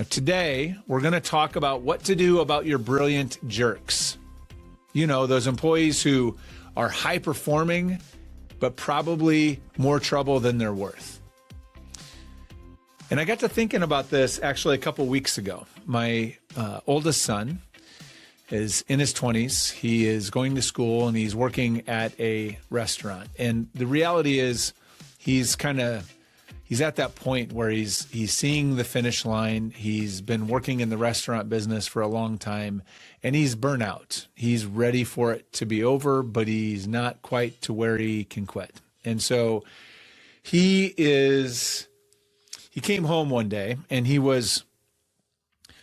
Now, today, we're going to talk about what to do about your brilliant jerks. You know, those employees who are high performing, but probably more trouble than they're worth. And I got to thinking about this actually a couple weeks ago. My oldest son is in his 20s. He is going to school and he's working at a restaurant. And the reality is he's at that point where he's seeing the finish line. He's been working in the restaurant business for a long time and he's burnt out. He's ready for it to be over, but he's not quite to where he can quit. And so he came home one day and he was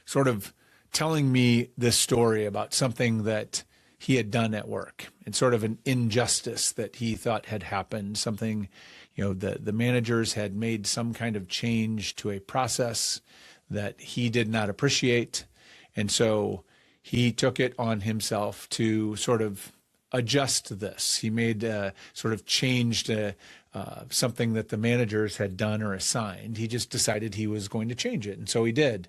sort of telling me this story about something that he had done at work and sort of an injustice that he thought had happened, something, you know, the managers had made some kind of change to a process that he did not appreciate. And so he took it on himself to sort of adjust this. He made sort of changed something that the managers had done or assigned. He just decided he was going to change it. And so he did.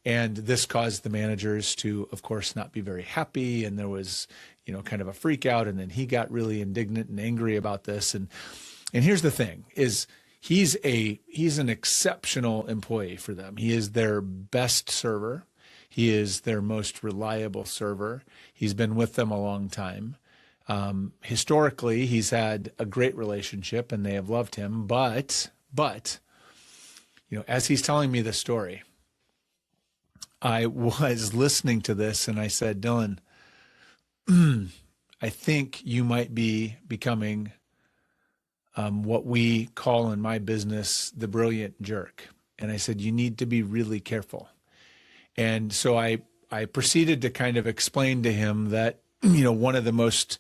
And this caused the managers to, of course, not be very happy. And there was, you know, kind of a freak out. And then he got really indignant and angry about this. And here's the thing is he's an exceptional employee for them. He is their best server. He is their most reliable server. He's been with them a long time. Historically, he's had a great relationship and they have loved him, but, you know, as he's telling me the story, I was listening to this and I said, Dylan, I think you might be becoming what we call in my business, the brilliant jerk. And I said, you need to be really careful. And so I proceeded to kind of explain to him that, you know, one of the most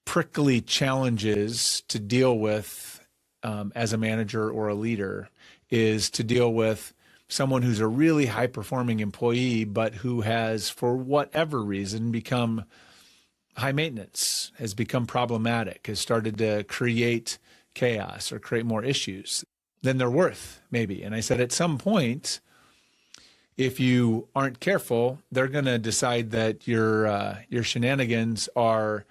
prickly challenges to deal with as a manager or a leader is to deal with someone who's a really high performing employee, but who has, for whatever reason, become high maintenance, has become problematic, has started to create chaos or create more issues than they're worth, maybe. And I said, at some point, if you aren't careful, they're going to decide that your shenanigans are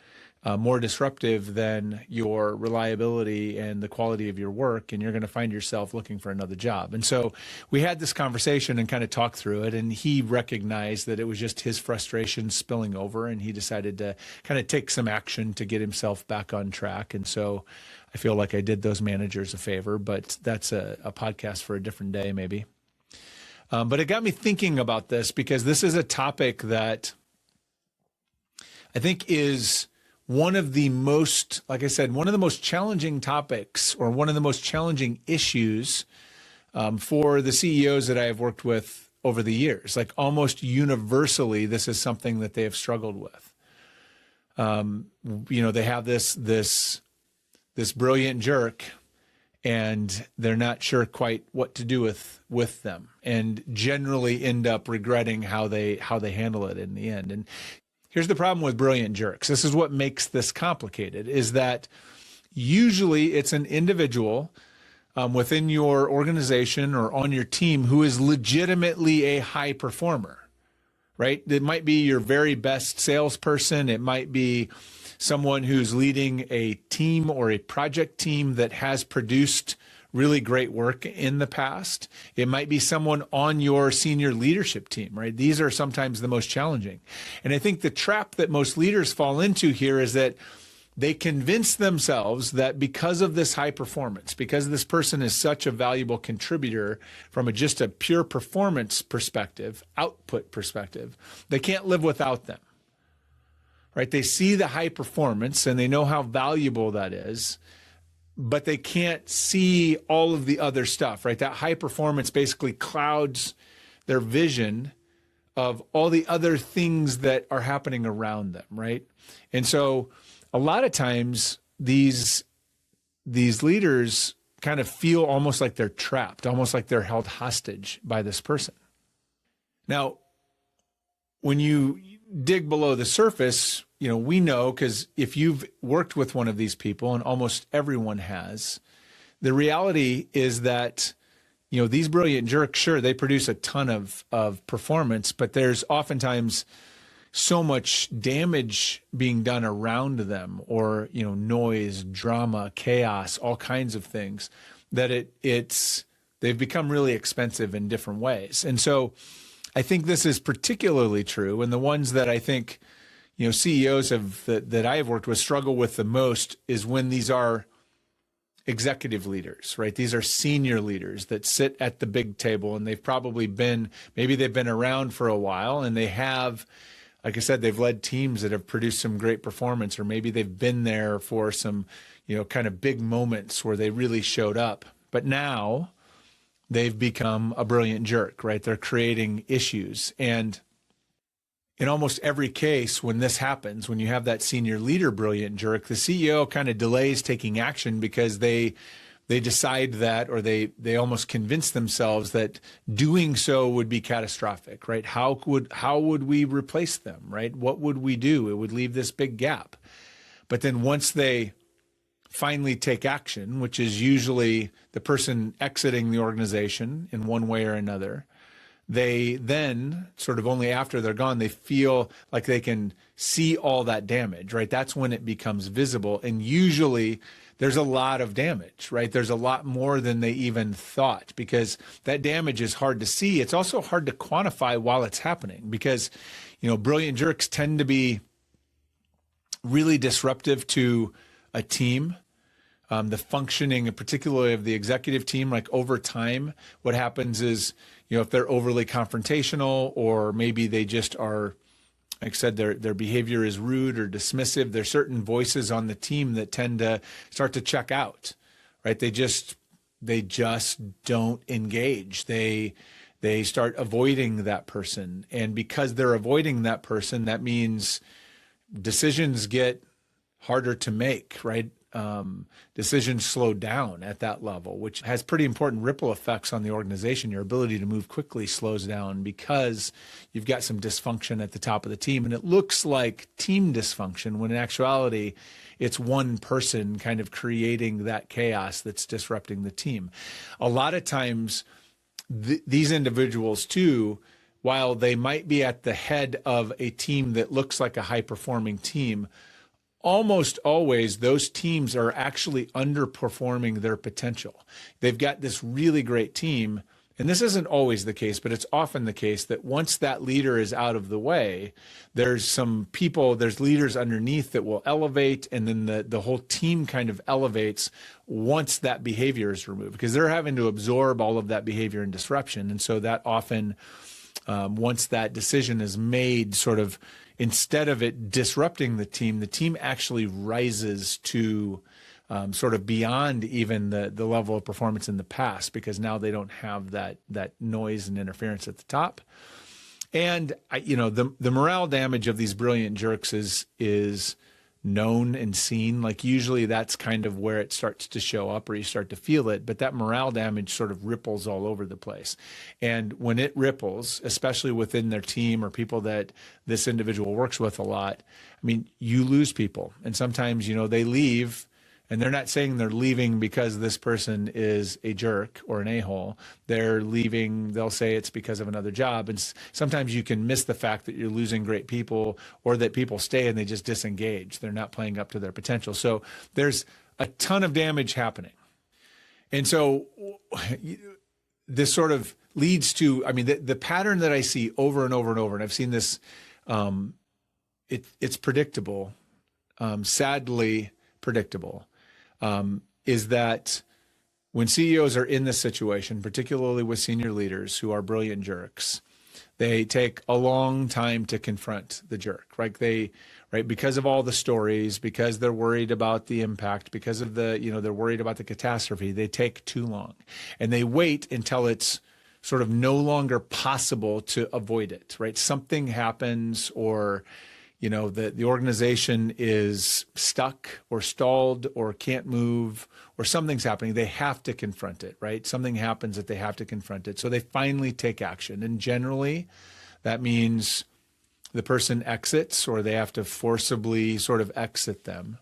more disruptive than your reliability and the quality of your work, and you're going to find yourself looking for another job. And so we had this conversation and kind of talked through it, and he recognized that it was just his frustration spilling over, and he decided to kind of take some action to get himself back on track. And so I feel like I did those managers a favor, but that's a podcast for a different day maybe. But it got me thinking about this because this is a topic that I think is one of the most, like I said, one of the most challenging topics or one of the most challenging issues for the CEOs that I have worked with over the years. Like almost universally, this is something that they have struggled with. You know, they have this brilliant jerk, and they're not sure quite what to do with them, and generally end up regretting how they handle it in the end. And here's the problem with brilliant jerks. This is what makes this complicated, is that usually it's an individual within your organization or on your team who is legitimately a high performer, right? It might be your very best salesperson. It might be someone who's leading a team or a project team that has produced really great work in the past. It might be someone on your senior leadership team, right? These are sometimes the most challenging. And I think the trap that most leaders fall into here is that they convince themselves that because of this high performance, because this person is such a valuable contributor from just a pure performance perspective, output perspective, they can't live without them, right? They see the high performance and they know how valuable that is, but they can't see all of the other stuff, right? That high performance basically clouds their vision of all the other things that are happening around them, right? And so a lot of times these leaders kind of feel almost like they're trapped, almost like they're held hostage by this person. Now, when you dig below the surface, you know, we know, because if you've worked with one of these people, and almost everyone has, the reality is that these brilliant jerks, sure, they produce a ton of performance, but there's oftentimes so much damage being done around them, or, noise, drama, chaos, all kinds of things, that they've become really expensive in different ways. And so I think this is particularly true. And the ones that I think, CEOs that I have worked with struggle with the most is when these are executive leaders, right? These are senior leaders that sit at the big table, and maybe they've been around for a while, and they have, like I said, they've led teams that have produced some great performance, or maybe they've been there for some, kind of big moments where they really showed up. But now they've become a brilliant jerk, right? They're creating issues. And in almost every case, when this happens, when you have that senior leader brilliant jerk, the CEO kind of delays taking action because they decide that, or they almost convince themselves that doing so would be catastrophic, right? How would we replace them, right? What would we do? It would leave this big gap. But then once they finally take action, which is usually the person exiting the organization in one way or another, they then sort of only after they're gone, they feel like they can see all that damage, right? That's when it becomes visible. And usually there's a lot of damage, right? There's a lot more than they even thought, because that damage is hard to see. It's also hard to quantify while it's happening, because, brilliant jerks tend to be really disruptive to a team. The functioning, particularly of the executive team, like over time, what happens is, if they're overly confrontational, or maybe they just are, like I said, their behavior is rude or dismissive, there's certain voices on the team that tend to start to check out, right? They just don't engage. They start avoiding that person. And because they're avoiding that person, that means decisions get harder to make, right? Decisions slow down at that level, which has pretty important ripple effects on the organization. Your ability to move quickly slows down because you've got some dysfunction at the top of the team. And it looks like team dysfunction when in actuality, it's one person kind of creating that chaos that's disrupting the team. A lot of times, these individuals too, while they might be at the head of a team that looks like a high-performing team, almost always those teams are actually underperforming their potential. They've got this really great team, and this isn't always the case, but it's often the case that once that leader is out of the way, there's leaders underneath that will elevate, and then the whole team kind of elevates once that behavior is removed, because they're having to absorb all of that behavior and disruption. And so that often, once that decision is made, sort of, instead of it disrupting the team actually rises to sort of beyond even the level of performance in the past, because now they don't have that noise and interference at the top. And the morale damage of these brilliant jerks is known and seen. Like usually that's kind of where it starts to show up, or you start to feel it, but that morale damage sort of ripples all over the place. And when it ripples, especially within their team or people that this individual works with a lot, I mean, you lose people. And sometimes, they leave, and they're not saying they're leaving because this person is a jerk or an a-hole. They're leaving, they'll say it's because of another job. And sometimes you can miss the fact that you're losing great people, or that people stay and they just disengage. They're not playing up to their potential. So there's a ton of damage happening. And so this sort of leads to, the pattern that I see over and over and over, and I've seen this, it's predictable, sadly predictable. Is that when CEOs are in this situation, particularly with senior leaders who are brilliant jerks, they take a long time to confront the jerk, right? Because of all the stories, because they're worried about the impact, because of they're worried about the catastrophe, they take too long. And they wait until it's sort of no longer possible to avoid it, right? Something happens, or the organization is stuck or stalled or can't move, or something's happening. They have to confront it, right? Something happens that they have to confront it. So they finally take action. And generally, that means the person exits, or they have to forcibly sort of exit them.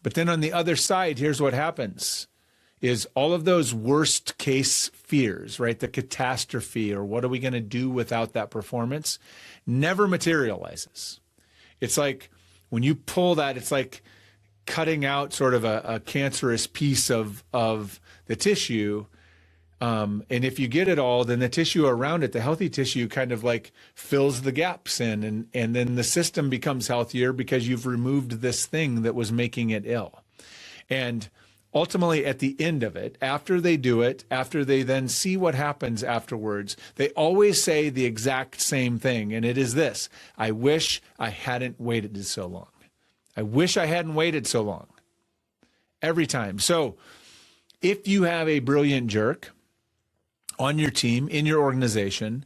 But then on the other side, here's what happens. is all of those worst case fears, right? The catastrophe, or what are we going to do without that performance, never materializes. It's like when you pull that, it's like cutting out sort of a cancerous piece of the tissue. And if you get it all, then the tissue around it, the healthy tissue, kind of like fills the gaps in, and then the system becomes healthier because you've removed this thing that was making it ill. And ultimately, at the end of it, after they do it, after they then see what happens afterwards, they always say the exact same thing. And it is this: I wish I hadn't waited so long. I wish I hadn't waited so long. Every time. So if you have a brilliant jerk on your team, in your organization,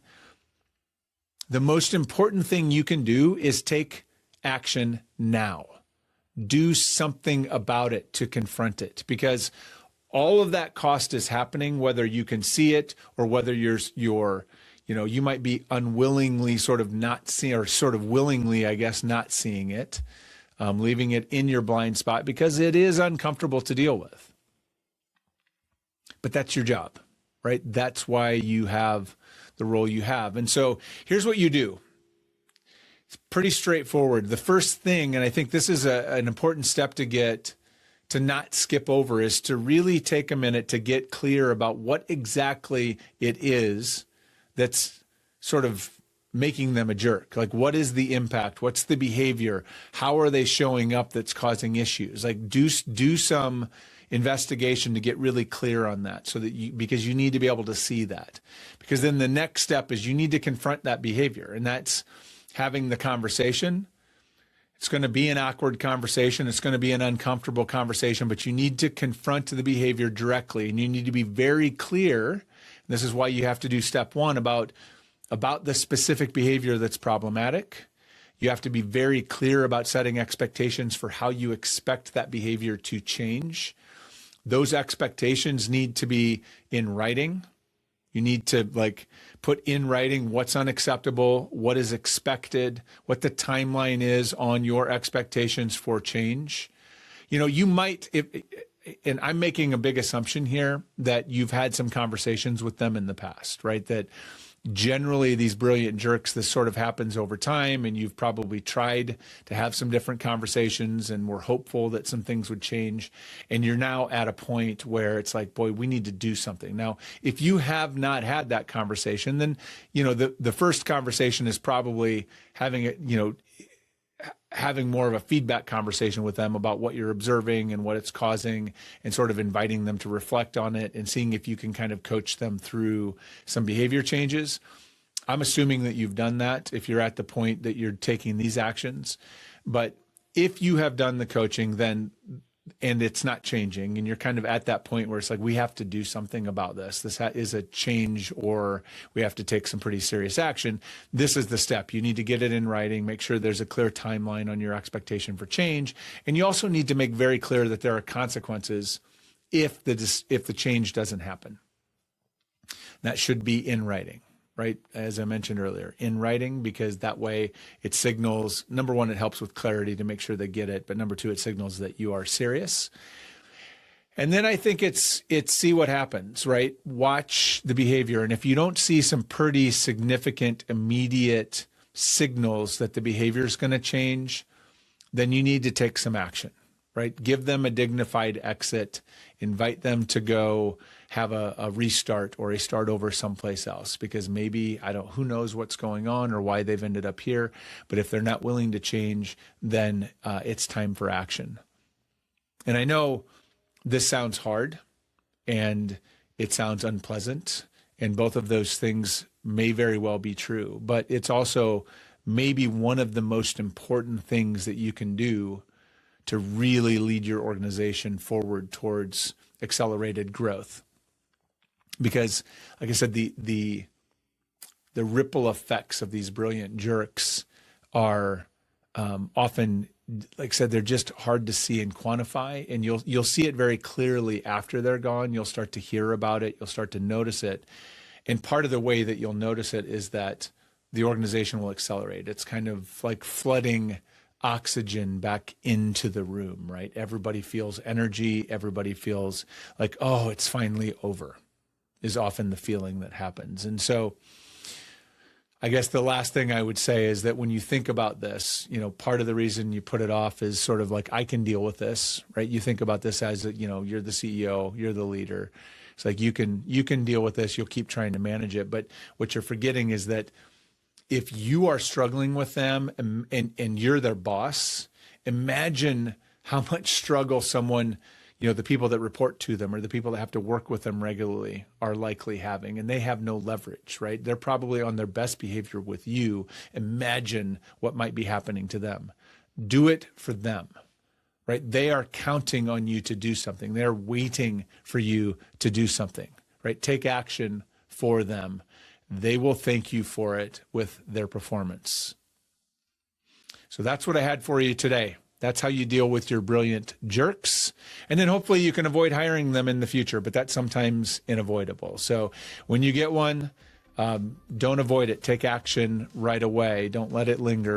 the most important thing you can do is take action now. Do something about it to confront it, because all of that cost is happening, whether you can see it or whether you might be unwillingly sort of not seeing, or sort of willingly, I guess, not seeing it, leaving it in your blind spot because it is uncomfortable to deal with. But that's your job, right? That's why you have the role you have. And so here's what you do. It's pretty straightforward. The first thing, and I think this is an important step to not skip over, is to really take a minute to get clear about what exactly it is that's sort of making them a jerk. Like, what is the impact? What's the behavior? How are they showing up that's causing issues? Like, do some investigation to get really clear on that, so that because you need to be able to see that. Because then the next step is you need to confront that behavior, and that's having the conversation. It's going to be an awkward conversation. It's going to be an uncomfortable conversation, but you need to confront the behavior directly, and you need to be very clear. This is why you have to do step one about the specific behavior that's problematic. You have to be very clear about setting expectations for how you expect that behavior to change. Those expectations need to be in writing. You need to put in writing what's unacceptable, what is expected, what the timeline is on your expectations for change. You might, and I'm making a big assumption here, that you've had some conversations with them in the past, right? That generally these brilliant jerks, this sort of happens over time, and you've probably tried to have some different conversations and were hopeful that some things would change. And you're now at a point where it's like, boy, we need to do something. Now, if you have not had that conversation, then, the first conversation is probably having more of a feedback conversation with them about what you're observing and what it's causing, and sort of inviting them to reflect on it and seeing if you can kind of coach them through some behavior changes. I'm assuming that you've done that if you're at the point that you're taking these actions. But if you have done the coaching, and it's not changing, and you're kind of at that point where it's like, we have to do something about this. This is a change, or we have to take some pretty serious action. This is the step. You need to get it in writing, make sure there's a clear timeline on your expectation for change. And you also need to make very clear that there are consequences if the change doesn't happen. That should be in writing, right? As I mentioned earlier, in writing, because that way it signals, number one, it helps with clarity to make sure they get it. But number two, it signals that you are serious. And then I think it's see what happens, right? Watch the behavior. And if you don't see some pretty significant, immediate signals that the behavior is going to change, then you need to take some action, right? Give them a dignified exit, invite them to go have a restart or a start over someplace else, because maybe, who knows what's going on or why they've ended up here. But if they're not willing to change, then it's time for action. And I know this sounds hard and it sounds unpleasant, and both of those things may very well be true, but it's also maybe one of the most important things that you can do to really lead your organization forward towards accelerated growth. Because, like I said, the ripple effects of these brilliant jerks are often, like I said, they're just hard to see and quantify. And you'll see it very clearly after they're gone. You'll start to hear about it. You'll start to notice it. And part of the way that you'll notice it is that the organization will accelerate. It's kind of like flooding oxygen back into the room, right? Everybody feels energy. Everybody feels like, oh, it's finally over, is often the feeling that happens. And so I guess the last thing I would say is that when you think about this, part of the reason you put it off is sort of like, I can deal with this, right? You think about this as, you're the CEO, you're the leader. It's like, you can deal with this. You'll keep trying to manage it. But what you're forgetting is that if you are struggling with them and you're their boss, imagine how much struggle someone, the people that report to them or the people that have to work with them regularly are likely having, and they have no leverage, right? They're probably on their best behavior with you. Imagine what might be happening to them. Do it for them, right? They are counting on you to do something. They're waiting for you to do something, right? Take action for them. They will thank you for it with their performance. So that's what I had for you today. That's how you deal with your brilliant jerks. And then hopefully you can avoid hiring them in the future, but that's sometimes unavoidable. So when you get one, don't avoid it. Take action right away. Don't let it linger.